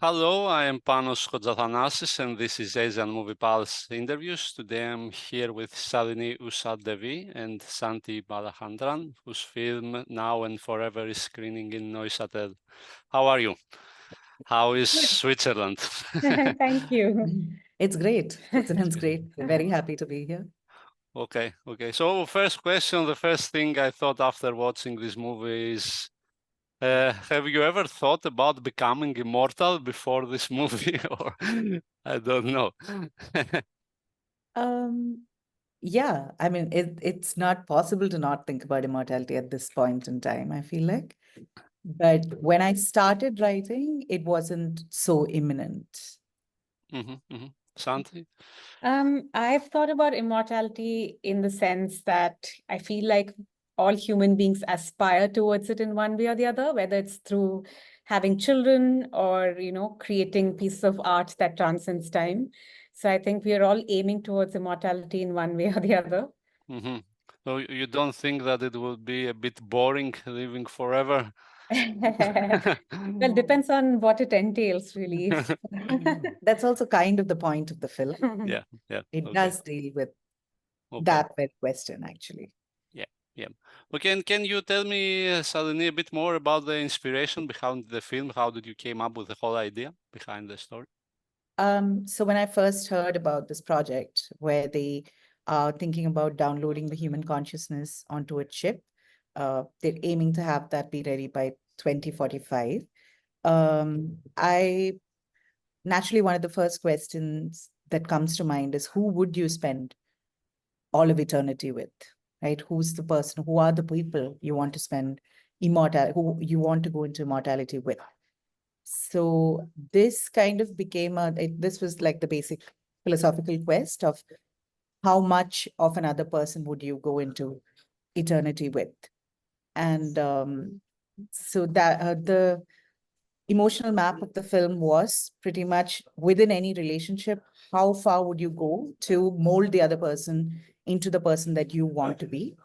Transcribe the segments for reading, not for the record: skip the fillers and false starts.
Hello, I am Panos Kotzathanasis, and this is Asian Movie Pulse Interviews. Today I'm here with Shalini Ushadevi and Santhy Balachandran, whose film Now and Forever is screening in Neuchatel. How are you? How is Switzerland? Thank you. It's great. Switzerland's great. We're very happy to be here. Okay. So first question, the first thing I thought after watching this movie is, have you ever thought about becoming immortal before this movie? Or I don't know. Yeah, I mean, it's not possible to not think about immortality at this point in time, I feel like. But when I started writing, it wasn't so imminent. Santhy? I've thought about immortality in the sense that I feel like all human beings aspire towards it in one way or the other, whether it's through having children or, creating pieces of art that transcends time. So I think we are all aiming towards immortality in one way or the other. So you don't think that it will be a bit boring living forever? Well, depends on what it entails, really. That's also kind of the point of the film. Yeah. It does deal with that very question, actually. Yeah. Okay, and can you tell me, Shalini, a bit more about the inspiration behind the film? How did you came up with the whole idea behind the story? So when I first heard about this project, where they are thinking about downloading the human consciousness onto a chip, they're aiming to have that be ready by 2045. I naturally, one of the first questions that comes to mind is, who would you spend all of eternity with, right? Who's the person, who are the people you want to spend who you want to go into immortality with? So this kind of became this was like the basic philosophical quest of how much of another person would you go into eternity with? And so that the emotional map of the film was pretty much within any relationship, how far would you go to mold the other person into the person that you want to be?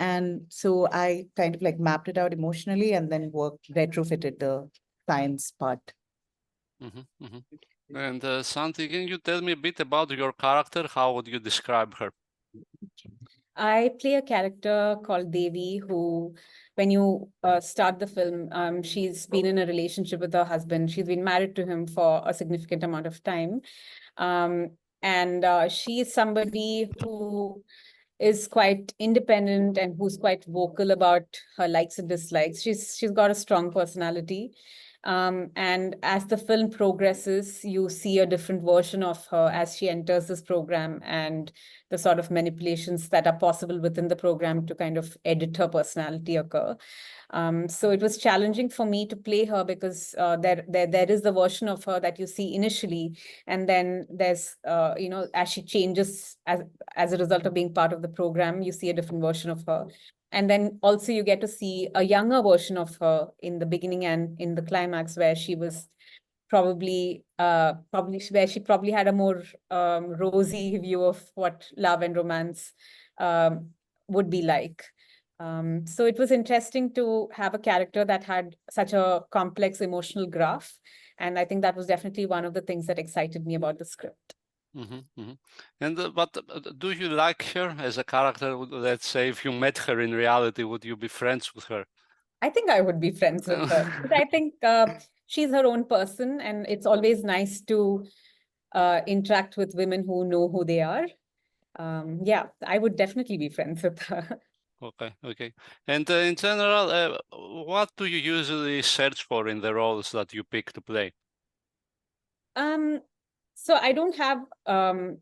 And so I kind of like mapped it out emotionally and then retrofitted the science part. And Santhy, can you tell me a bit about your character? How would you describe her? I play a character called Devi, who, when you start the film, she's been in a relationship with her husband. She's been married to him for a significant amount of time. And she is somebody who is quite independent and who's quite vocal about her likes and dislikes. She's got a strong personality. And as the film progresses, you see a different version of her as she enters this program and the sort of manipulations that are possible within the program to kind of edit her personality occur. So it was challenging for me to play her because there is the version of her that you see initially, and then there's as she changes as a result of being part of the program, you see a different version of her. And then also you get to see a younger version of her in the beginning and in the climax, where she was probably where she probably had a more rosy view of what love and romance would be like. So it was interesting to have a character that had such a complex emotional graph. And I think that was definitely one of the things that excited me about the script. And but do you like her as a character? Let's say if you met her in reality, would you be friends with her? I think I would be friends with her. But I think she's her own person, and it's always nice to interact with women who know who they are. Yeah, I would definitely be friends with her. Okay. And in general, what do you usually search for in the roles that you pick to play? So I don't have an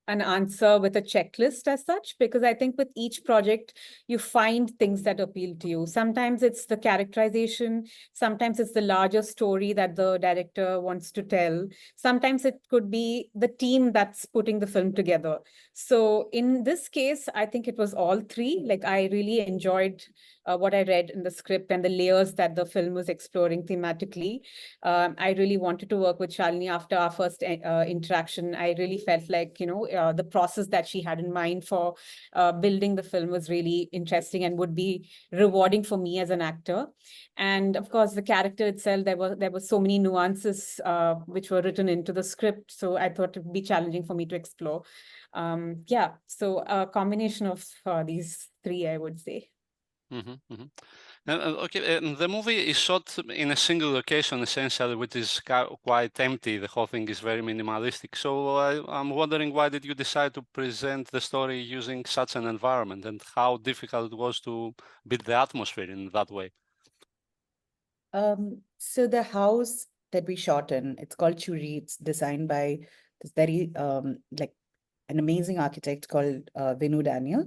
answer with a checklist as such, because I think with each project, you find things that appeal to you. Sometimes it's the characterization, sometimes it's the larger story that the director wants to tell. Sometimes it could be the team that's putting the film together. So in this case, I think it was all three. Like, I really enjoyed what I read in the script and the layers that the film was exploring thematically. I really wanted to work with Shalini after our first interaction. I really felt like, the process that she had in mind for building the film was really interesting and would be rewarding for me as an actor. And of course, the character itself, there were so many nuances which were written into the script. So I thought it would be challenging for me to explore. Yeah, so a combination of these three, I would say. Okay, the movie is shot in a single location, essentially, which is quite empty. The whole thing is very minimalistic. So I'm wondering, why did you decide to present the story using such an environment, and how difficult it was to build the atmosphere in that way? So the house that we shot in, it's called Churi. It's designed by this very like an amazing architect called Vinu Daniel.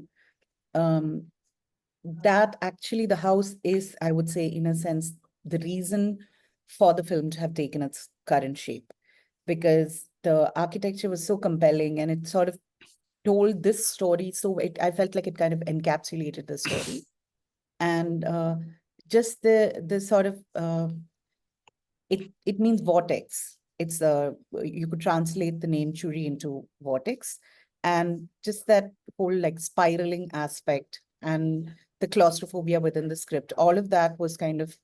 That actually, the house is, I would say, in a sense, the reason for the film to have taken its current shape, because the architecture was so compelling and it sort of told this story. So I felt like it kind of encapsulated the story. And just the sort of, it means vortex. It's you could translate the name Churi into vortex. And just that whole like spiraling aspect and the claustrophobia within the script, all of that was kind of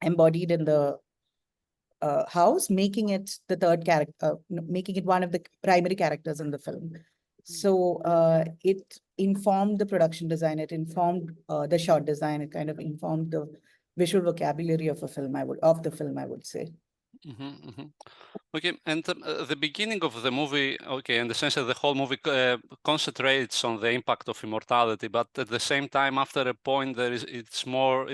embodied in the house, making it the third character, making it one of the primary characters in the film. So it informed the production design, it informed the shot design, it kind of informed the visual vocabulary of the film, I would say. Okay, and the beginning of the movie, okay, in the sense that the whole movie concentrates on the impact of immortality, but at the same time, after a point, it's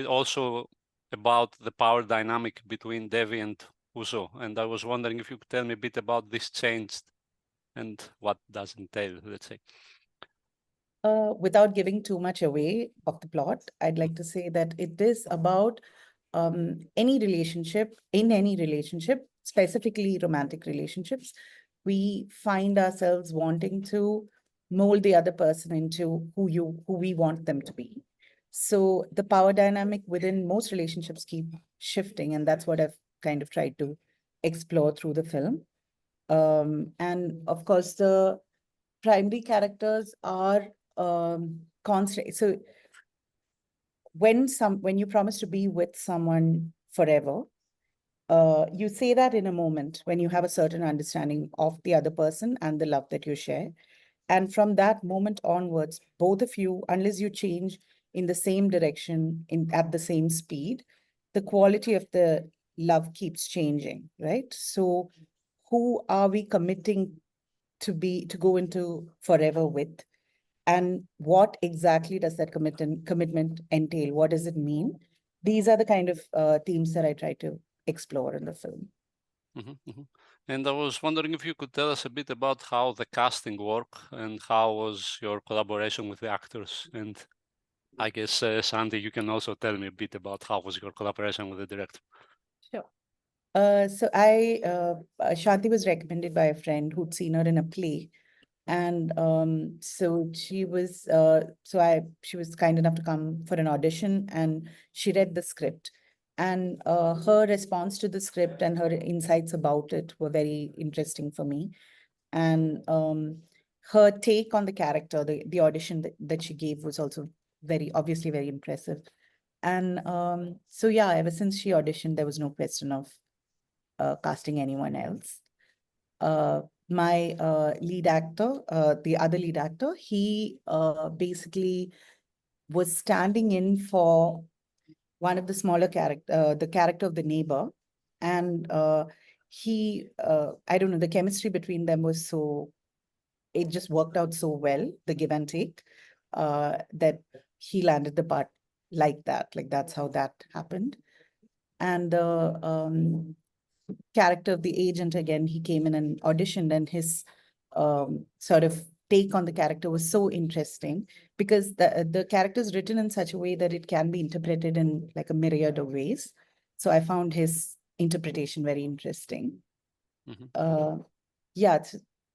also about the power dynamic between Devi and Uso. And I was wondering if you could tell me a bit about this change and what does entail, let's say. Without giving too much away of the plot, I'd like to say that it is about any relationship, specifically romantic relationships, we find ourselves wanting to mold the other person into who we want them to be. So the power dynamic within most relationships keep shifting, and that's what I've kind of tried to explore through the film. And of course, the primary characters are constant. So when you promise to be with someone forever, you say that in a moment when you have a certain understanding of the other person and the love that you share. And from that moment onwards, both of you, unless you change in the same direction, at the same speed, the quality of the love keeps changing, right? So who are we committing to go into forever with? And what exactly does that commitment entail? What does it mean? These are the kind of themes that I try to explore in the film. And I was wondering if you could tell us a bit about how the casting worked and how was your collaboration with the actors. And I guess, Santhy, you can also tell me a bit about how was your collaboration with the director. Sure. So Shanti was recommended by a friend who'd seen her in a play. And so she was kind enough to come for an audition, and she read the script. And her response to the script and her insights about it were very interesting for me. And her take on the character, the audition that she gave was also obviously very impressive. And so yeah, ever since she auditioned, there was no question of casting anyone else. My lead actor, the other lead actor, he basically was standing in for one of the smaller character, the character of the neighbor. And I don't know, the chemistry between them was it just worked out so well, the give and take, that he landed the part like that. Like that's how that happened. And the character of the agent, again, he came in and auditioned, and his sort of take on the character was so interesting, because the character is written in such a way that it can be interpreted in like a myriad of ways. So I found his interpretation very interesting. Yeah,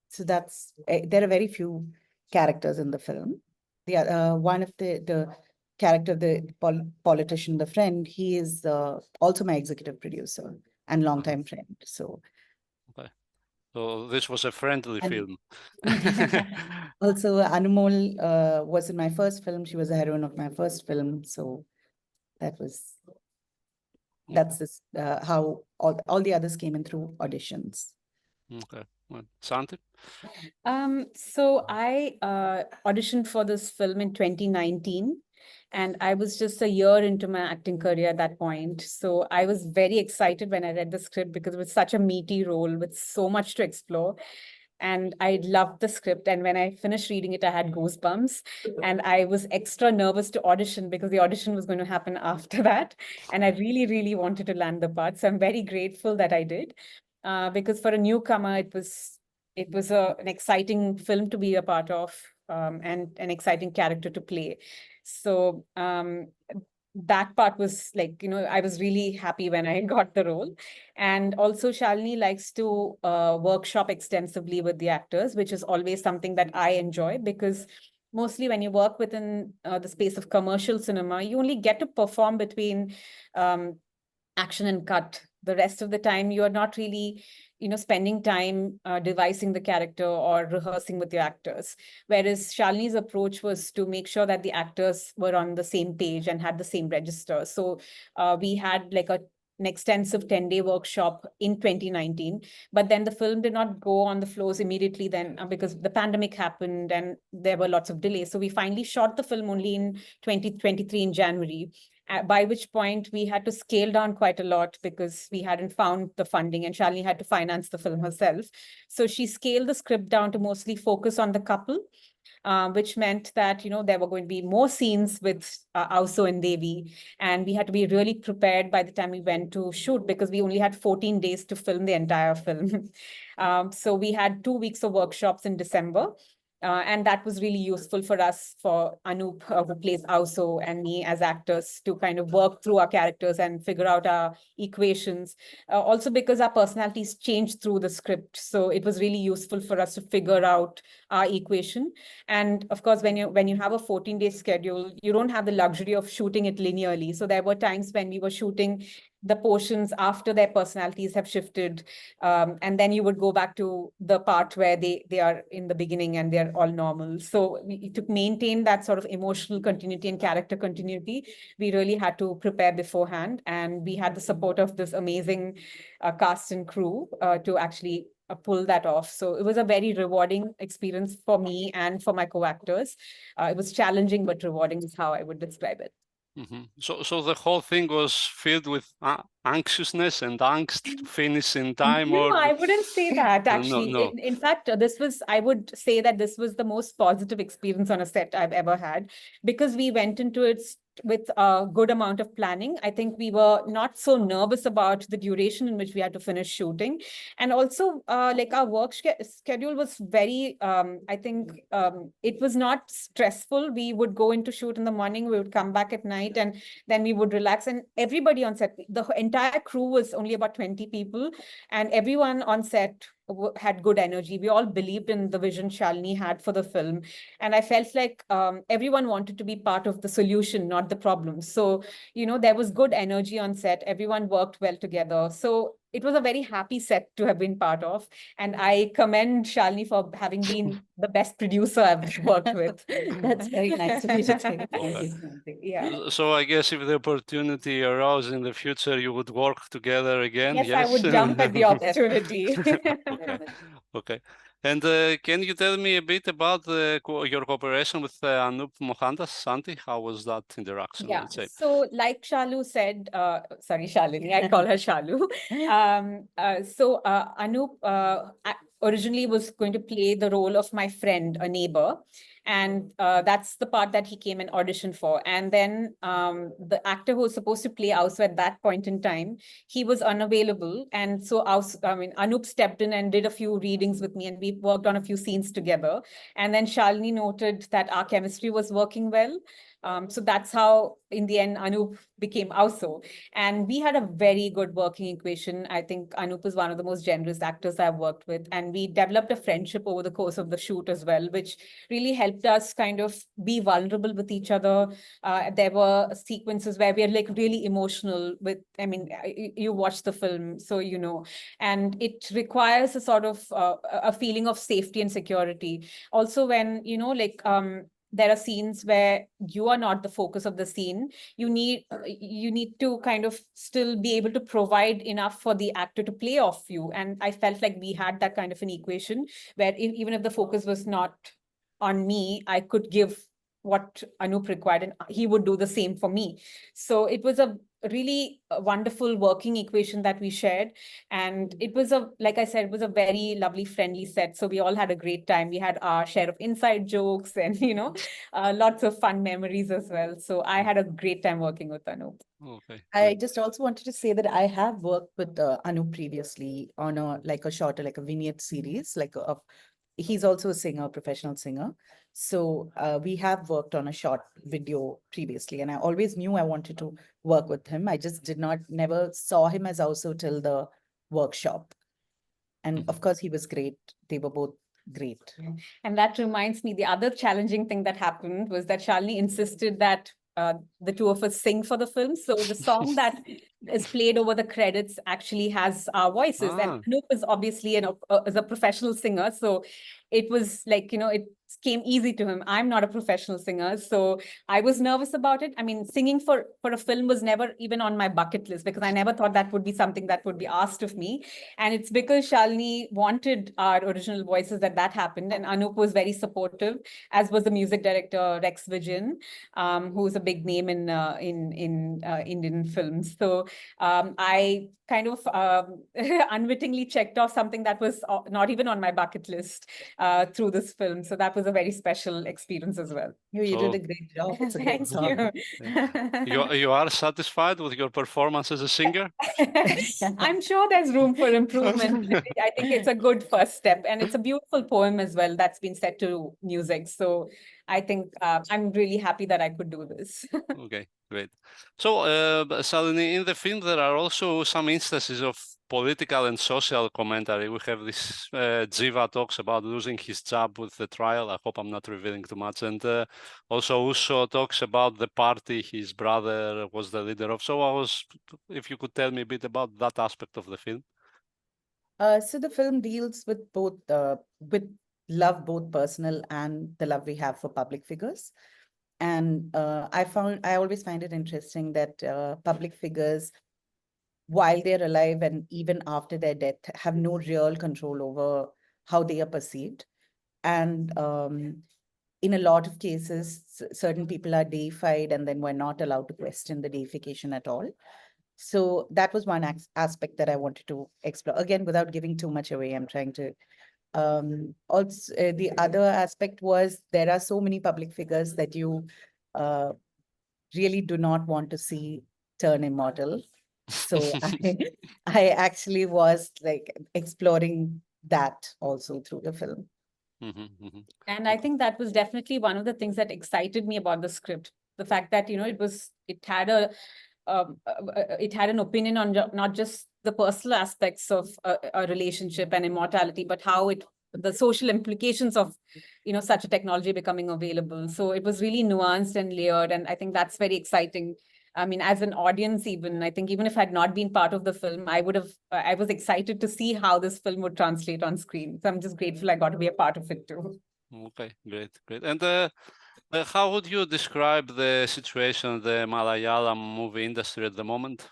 so that's there are very few characters in the film. One of the character, the politician, the friend, he is also my executive producer and longtime friend. So, So this was a friendly And- film. Also, Anumol was in my first film. She was a heroine of my first film. So that's how all the others came in through auditions. Okay. Well, Santhy? So I auditioned for this film in 2019, and I was just a year into my acting career at that point. So I was very excited when I read the script because it was such a meaty role with so much to explore. And I loved the script. And when I finished reading it, I had goosebumps. And I was extra nervous to audition because the audition was going to happen after that. And I really, really wanted to land the part. So I'm very grateful that I did. Because for a newcomer, it was an exciting film to be a part of, and an exciting character to play. So that part was like, I was really happy when I got the role. And also Shalini likes to workshop extensively with the actors, which is always something that I enjoy, because mostly when you work within the space of commercial cinema, you only get to perform between action and cut. The rest of the time, you're not really, spending time devising the character or rehearsing with your actors. Whereas Shalini's approach was to make sure that the actors were on the same page and had the same register. So we had like an extensive 10-day workshop in 2019, but then the film did not go on the floors immediately then because the pandemic happened and there were lots of delays. So we finally shot the film only in 2023 in January. By which point we had to scale down quite a lot because we hadn't found the funding, and Shalini had to finance the film herself. So she scaled the script down to mostly focus on the couple, which meant that, there were going to be more scenes with Auso and Devi. And we had to be really prepared by the time we went to shoot because we only had 14 days to film the entire film. So we had 2 weeks of workshops in December. And that was really useful for us, for Anoop, who plays Auso, and me as actors, to kind of work through our characters and figure out our equations. Also because our personalities changed through the script. So it was really useful for us to figure out our equation. And of course, when you have a 14-day schedule, you don't have the luxury of shooting it linearly. So there were times when we were shooting the portions after their personalities have shifted. And then you would go back to the part where they are in the beginning and they're all normal. So to maintain that sort of emotional continuity and character continuity, we really had to prepare beforehand. And we had the support of this amazing cast and crew to actually pull that off. So it was a very rewarding experience for me and for my co-actors. It was challenging, but rewarding is how I would describe it. So the whole thing was filled with anxiousness and angst to finish in time? No, or I wouldn't say that actually. No. In fact, I would say that this was the most positive experience on a set I've ever had, because we went into it with a good amount of planning. I think we were not so nervous about the duration in which we had to finish shooting. And also like our work schedule was very, I think it was not stressful. We would go into shoot in the morning, we would come back at night, and then we would relax. And everybody on set, the entire crew was only about 20 people, and everyone on set had good energy. We all believed in the vision Shalini had for the film. And I felt like everyone wanted to be part of the solution, not the problem. So, there was good energy on set. Everyone worked well together. So it was a very happy set to have been part of. And I commend Shalini for having been the best producer I've worked with. That's very nice of you to say. Thank you. Yeah. So I guess if the opportunity arose in the future, you would work together again? Yes, I would jump at the opportunity. Okay. And can you tell me a bit about your cooperation with Anoop Mohandas, Santhy? How was that interaction, Yeah, let's say? so like Shalu said, sorry, Shalini, I call her Shalu. Anoop originally was going to play the role of my friend, a neighbor. And that's the part that he came and auditioned for. And then the actor who was supposed to play Ausu at that point in time, he was unavailable. And so Anoop stepped in and did a few readings with me, and we worked on a few scenes together. And then Shalini noted that our chemistry was working well. So that's how, in the end, Anoop became Auso. And we had a very good working equation. I think Anoop is one of the most generous actors I've worked with. And we developed a friendship over the course of the shoot as well, which really helped us kind of be vulnerable with each other. There were sequences where we are like really emotional with, I mean, you watch the film, so you know, and it requires a sort of a feeling of safety and security. Also, when, you know, like, there are scenes where you are not the focus of the scene. You need to kind of still be able to provide enough for the actor to play off you. And I felt like we had that kind of an equation where even if the focus was not on me, I could give what Anoop required, and he would do the same for me. So it was a really wonderful working equation that we shared. And it was like I said, it was a very lovely, friendly set. So we all had a great time. We had our share of inside jokes and, you know, lots of fun memories as well. So I had a great time working with Anoop. Okay. I just also wanted to say that I have worked with Anu previously on a shorter, like a vignette series, he's also a singer, professional singer. So we have worked on a short video previously, and I always knew I wanted to work with him. I just never saw him as also till the workshop. And of course, he was great. They were both great. And that reminds me, the other challenging thing that happened was that Shalini insisted that the two of us sing for the film. So the song that is played over the credits actually has our voices. And Anoop is obviously is a professional singer. So it was like, you know, it came easy to him. I'm not a professional singer, so I was nervous about it. I mean, singing for a film was never even on my bucket list, because I never thought that would be something that would be asked of me. And it's because Shalini wanted our original voices that happened. And Anoop was very supportive, as was the music director, Rex Vijay, who's a big name in Indian films. So I kind of unwittingly checked off something that was not even on my bucket list through this film. So that was a very special experience as well. You did a great job. It's a great song. You are satisfied with your performance as a singer? I'm sure there's room for improvement. I think it's a good first step, and it's a beautiful poem as well that's been set to music. So I think I'm really happy that I could do this. Okay, great. So, Shalini, in the film, there are also some instances of political and social commentary. We have this Jiva talks about losing his job with the trial. I hope I'm not revealing too much. And also Usho talks about the party his brother was the leader of. So if you could tell me a bit about that aspect of the film. So the film deals with both, with love, both personal and the love we have for public figures. And I always find it interesting that public figures, while they're alive and even after their death, have no real control over how they are perceived. And in a lot of cases, certain people are deified and then we're not allowed to question the deification at all. So that was one aspect that I wanted to explore. Again, without giving too much away, I'm trying to. Also, the other aspect was there are so many public figures that you really do not want to see turn immortal. So I actually was like exploring that also through the film. And I think that was definitely one of the things that excited me about the script. The fact that, you know, it had an opinion on not just the personal aspects of a relationship and immortality, but how the social implications of, you know, such a technology becoming available. So it was really nuanced and layered. And I think that's very exciting. I mean, as an audience, I think even if I had not been part of the film, I was excited to see how this film would translate on screen. So I'm just grateful I got to be a part of it too. Okay, great. And how would you describe the situation in the Malayalam movie industry at the moment?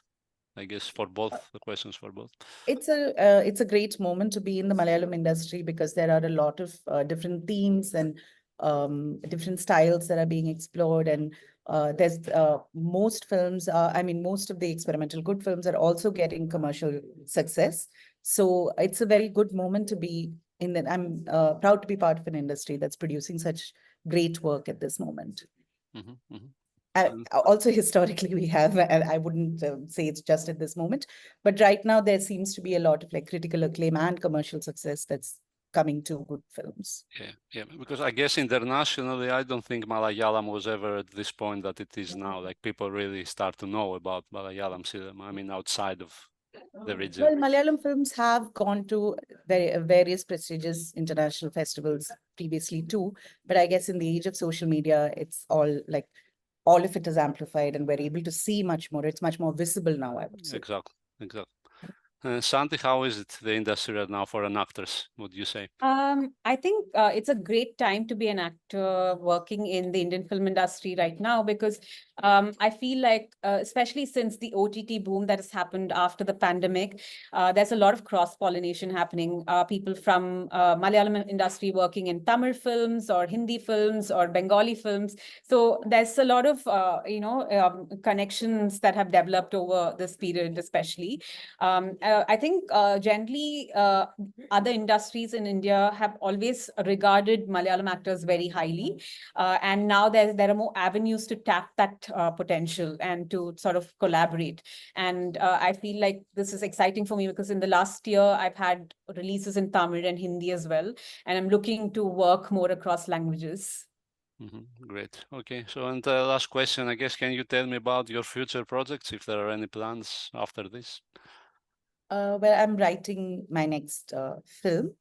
I guess for both, the questions for both. It's a great moment to be in the Malayalam industry because there are a lot of different themes and different styles that are being explored. And there's most films, most of the experimental good films are also getting commercial success. So it's a very good moment to be in that. I'm proud to be part of an industry that's producing such great work at this moment. Also, historically, we have, and I wouldn't say it's just at this moment, but right now there seems to be a lot of like critical acclaim and commercial success that's coming to good films. Yeah, because I guess internationally, I don't think Malayalam was ever at this point that it is now. Like people really start to know about Malayalam cinema. I mean, outside of the region? Well, Malayalam films have gone to various prestigious international festivals previously too, but I guess in the age of social media, it's all like all of it is amplified and we're able to see much more. It's much more visible now, I would say. Exactly, exactly. Santhy, how is it, the industry right now for an actress, would you say? I think it's a great time to be an actor working in the Indian film industry right now, because I feel like, especially since the OTT boom that has happened after the pandemic, there's a lot of cross-pollination happening. People from Malayalam industry working in Tamil films or Hindi films or Bengali films. So there's a lot of, connections that have developed over this period, especially. I think generally other industries in India have always regarded Malayalam actors very highly. And now there are more avenues to tap that potential and to sort of collaborate. And I feel like this is exciting for me because in the last year, I've had releases in Tamil and Hindi as well. And I'm looking to work more across languages. Great. Okay. So, and last question, I guess, can you tell me about your future projects, if there are any plans after this? Well, I'm writing my next film.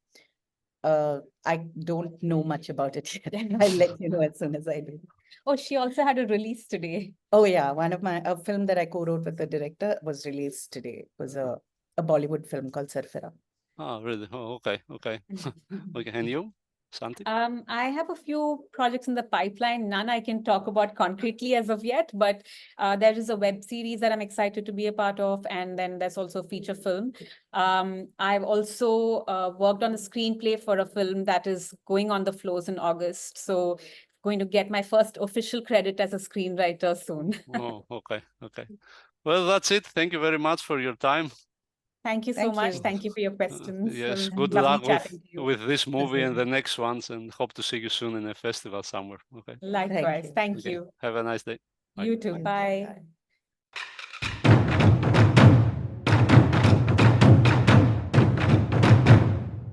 I don't know much about it yet. I'll let you know as soon as I do. Oh, she also had a release today. Oh yeah, a film that I co-wrote with the director was released today. It was a Bollywood film called Sarfara. Oh, really? Oh, okay, okay. Okay, and you, Santhy? I have a few projects in the pipeline. None I can talk about concretely as of yet, but there is a web series that I'm excited to be a part of, and then there's also a feature film. I've also worked on a screenplay for a film that is going on the floors in August. So going to get my first official credit as a screenwriter soon. Oh, okay, okay. Well, that's it. Thank you very much for your time. Thank you so Thank much. you. Thank you for your questions. Yes, It was good lovely luck chatting to you. with this movie and the next ones, and hope to see you soon in a festival somewhere. Okay. Likewise. Thank Okay. you. Have a nice day. Bye. You too. Bye. Bye.